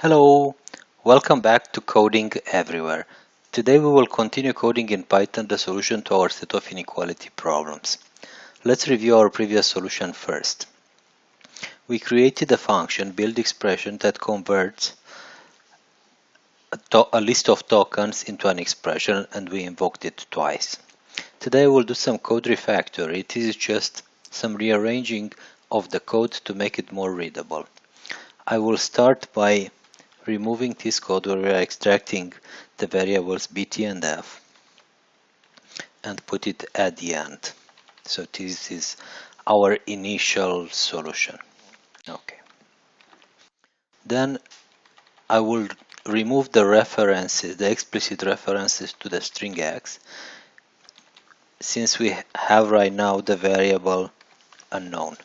Hello, welcome back to Coding Everywhere. Today we will continue coding in Python the solution to our set of inequality problems. Let's review our previous solution first. We created a function build expression that converts a list of tokens into an expression, and we invoked it twice. Today we'll do some code refactory. It is just some rearranging of the code to make it more readable. I will start by removing this code where we are extracting the variables bt and f and put it at the end. So this is our initial solution. Okay. Then I will remove the references, the explicit references to the string x, since we have right now the variable unknown.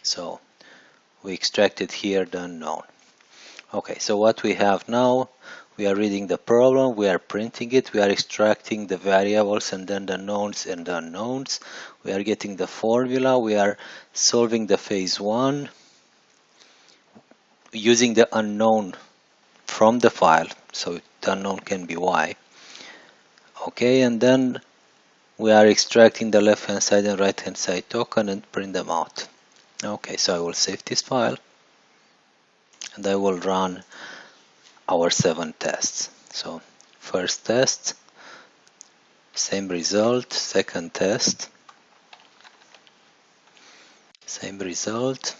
So we extracted here the unknown. Okay, so what we have now, we are reading the problem, we are printing it, we are extracting the variables and then the knowns and the unknowns. We are getting the formula, we are solving the phase 1 using the unknown from the file, so the unknown can be y. Okay, and then we are extracting the left hand side and right hand side token and print them out. Okay, so I will save this file and I will run our 7 tests. So first test, same result. Second test, same result.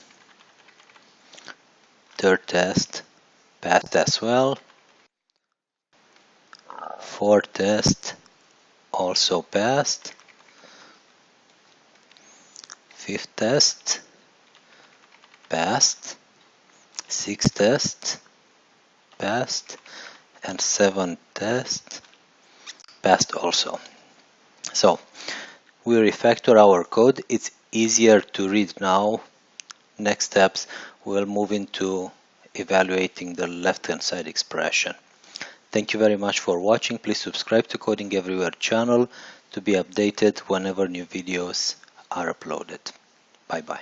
Third test, passed as well. Fourth test, also passed. Fifth test, passed. Sixth test, passed. And seventh test, passed also. So we refactor our code. It's easier to read now. Next steps, we'll move into evaluating the left-hand side expression. Thank you very much for watching. Please subscribe to Coding Everywhere channel to be updated whenever new videos are uploaded. Bye bye.